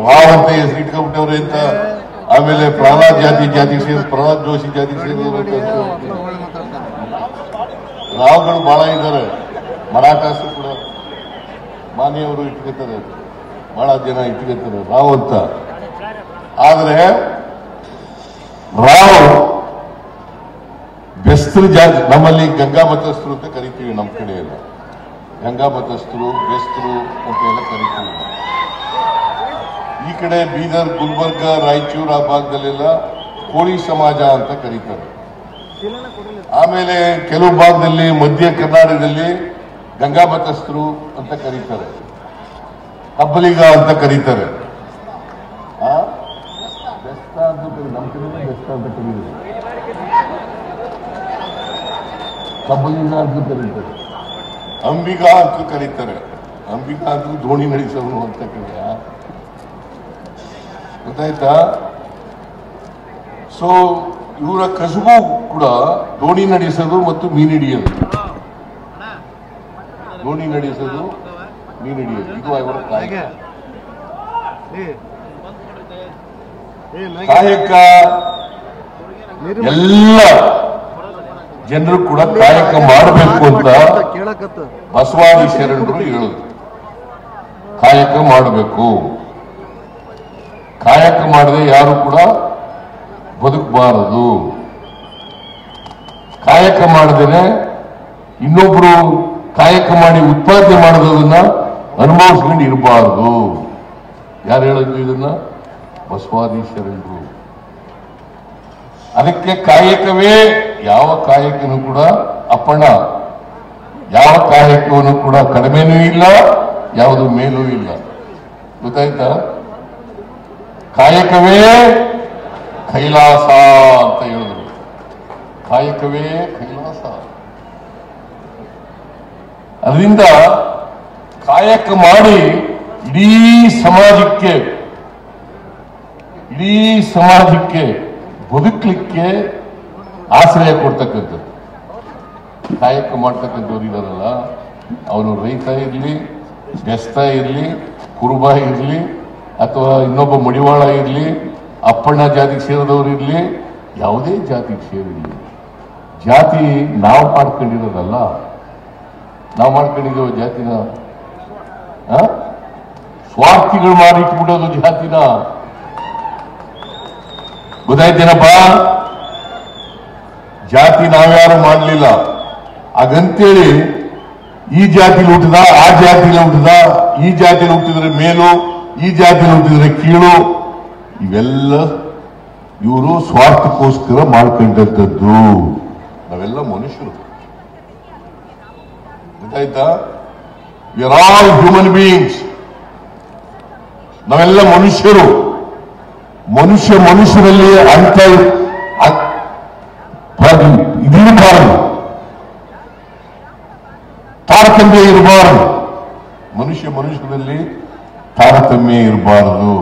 ರಾವ್ ಅಂತ ಹೆಸರು ಇಟ್ಕೊಂಡ್ಬಿಟ್ಟವ್ರೆ ಅಂತ. ಆಮೇಲೆ ಪ್ರಹ್ಲಾದ್ ಜಾತಿಗೆ ಸೇರಿ ಪ್ರಹ್ಲಾದ್ ಜೋಶಿ ಜಾತಿಗೆ ಸೇರಿದವರು ರಾವ್ಗಳು ಬಹಳ ಇದ್ದಾರೆ. ಮರಾಠಾಸು ಕೂಡ ಮಾನ್ಯವರು ಇಟ್ಕೊತಾರೆ, ಬಹಳ ಜನ ಇಟ್ಕೊತಾರೆ ರಾವ್ ಅಂತ. ಆದ್ರೆ ರಾವ್ ಬೆಸ್ತರು ಜಾತಿ, ನಮ್ಮಲ್ಲಿ ಗಂಗಾ ಮತಸ್ಥರು ಅಂತ ಕರಿತೀವಿ, ನಮ್ಮ ಕಡೆ ಎಲ್ಲ ಗಂಗಾ ಮತಸ್ಥರು ಬೆಸ್ತರು ಅಂತ ಎಲ್ಲ ಕರಿತೀವಿ. ಈ ಕಡೆ ಬೀದರ್, ಗುಲ್ಬರ್ಗ, ರಾಯಚೂರು ಆ ಭಾಗದಲ್ಲೆಲ್ಲ ಕೋಳಿ ಸಮಾಜ ಅಂತ ಕರೀತಾರೆ. ಆಮೇಲೆ ಕೆಲವು ಭಾಗದಲ್ಲಿ ಮಧ್ಯ ಕರ್ನಾಟಕದಲ್ಲಿ ಗಂಗಾ ಮತಸ್ಥರು ಅಂತ ಕರೀತಾರೆ, ಕಬ್ಬಲಿಗ ಅಂತ ಕರೀತಾರೆ. ಬೆಸ್ತ ಅಂತ ನಮ್ಮ ಕಡೆ ಬೆಸ್ತ ಅಂತ ಕರೀತಾರೆ, ಕಬ್ಬಲಿಗ ಅಂತ ಕರೀತಾರೆ, ಅಂಬಿಗಾ ಅಂತ ಕರೀತಾರೆ. ಅಂಬಿಗಾ ಅಂತ ದೋಣಿ ನಡೆಸೋನು ಅಂತ ಕರೀ, ಗೊತ್ತಾಯ್ತಾ? ಸೊ ಇವರ ಕಸುಬು ಕೂಡ ದೋಣಿ ನಡೆಸೋದು ಮತ್ತು ಮೀನಿಡಿಯೋದು, ದೋಣಿ ನಡೆಸೋದು ಮೀನಿಡಿಯೋದು, ಇದು ಅವರ ಕಾಯಕ. ಕಾಯಕ ಎಲ್ಲ ಜನರು ಕೂಡ ಕಾಯಕ ಮಾಡಬೇಕು ಅಂತ ಬಸವಾದಿ ಶರಣರು ಹೇಳುದು. ಕಾಯಕ ಮಾಡಬೇಕು, ಕಾಯಕ ಮಾಡದೆ ಯಾರು ಕೂಡ ಬದುಕಬಾರದು. ಕಾಯಕ ಮಾಡದೇನೆ ಇನ್ನೊಬ್ರು ಕಾಯಕ ಮಾಡಿ ಉತ್ಪಾದನೆ ಮಾಡೋದನ್ನ ಅನುಭವಿಸ್ಕೊಂಡು ಇರಬಾರದು. ಯಾರು ಹೇಳಿದ್ರು ಇದನ್ನ? ಬಸವಾದಿ ಶರಣರು. ಅದಕ್ಕೆ ಕಾಯಕವೇ, ಯಾವ ಕಾಯಕನೂ ಕೂಡ ಅಪ್ಪಣ, ಯಾವ ಕಾಯಕವನ್ನು ಕೂಡ ಕಡಿಮೆನೂ ಇಲ್ಲ, ಯಾವುದು ಮೇಲೂ ಇಲ್ಲ. ಗೊತ್ತಾಯ್ತಾ? ಕಾಯಕವೇ ಕೈಲಾಸ ಅಂತ ಹೇಳಿದ್ರು. ಕಾಯಕವೇ ಕೈಲಾಸ. ಅದರಿಂದ ಕಾಯಕ ಮಾಡಿ ಇಡೀ ಸಮಾಜಕ್ಕೆ ಬದುಕಲಿಕ್ಕೆ ಆಶ್ರಯ ಕೊಡ್ತಕ್ಕಂಥದ್ದು. ಕಾಯಕ ಮಾಡ್ತಕ್ಕಂಥವ್ರು ಇದಾರಲ್ಲ, ಅವನು ರೈತ ಇರಲಿ, ಬೆಸ್ತ ಇರಲಿ, ಕುರುಬ ಇರಲಿ, ಅಥವಾ ಇನ್ನೊಬ್ಬ ಮಡಿವಾಳ ಇರಲಿ, ಅಪ್ಪಣ್ಣ ಜಾತಿಗೆ ಸೇರಿದವರು ಇರಲಿ, ಯಾವುದೇ ಜಾತಿಗೆ ಸೇರಿರಲಿ, ಜಾತಿ ನಾವು ಮಾಡ್ಕೊಂಡಿರೋದಲ್ಲ. ನಾವು ಮಾಡ್ಕೊಂಡಿದ್ದೇವೆ ಜಾತಿನ? ಸ್ವಾರ್ಥಿಗಳು ಮಾಡಿಟ್ಬಿಡೋದು ಜಾತಿನ. ಗೊತ್ತಾಯ್ತೇನಪ್ಪ? ಜಾತಿ ನಾವ್ಯಾರು ಮಾಡಲಿಲ್ಲ. ಹಾಗಂತೇಳಿ ಈ ಜಾತಿಲಿ ಹುಟ್ಟಿದ, ಆ ಜಾತಿಲಿ ಹುಟ್ಟಿದ, ಈ ಜಾತಿಲಿ ಹುಟ್ಟಿದ್ರೆ ಮೇಲು, ಈ ಜಾತಿಲಿ ಹುಟ್ಟಿದ್ರೆ ಕೀಳು, ಇವೆಲ್ಲ ಇವರು ಸ್ವಾರ್ಥಕ್ಕೋಸ್ಕರ ಮಾಡ್ಕೊಂಡಂಥದ್ದು. ನಾವೆಲ್ಲ ಮನುಷ್ಯರು, ಗೊತ್ತಾಯ್ತಾ? We are all human beings. ನಾವೆಲ್ಲ ಮನುಷ್ಯರು. ಮನುಷ್ಯರಲ್ಲಿ ಅಂತ ಇದಿರಬಾರದು, ತಾರತಮ್ಯ ಇರಬಾರದು. ಮನುಷ್ಯರಲ್ಲಿ ತಾರತಮ್ಯ ಇರಬಾರದು.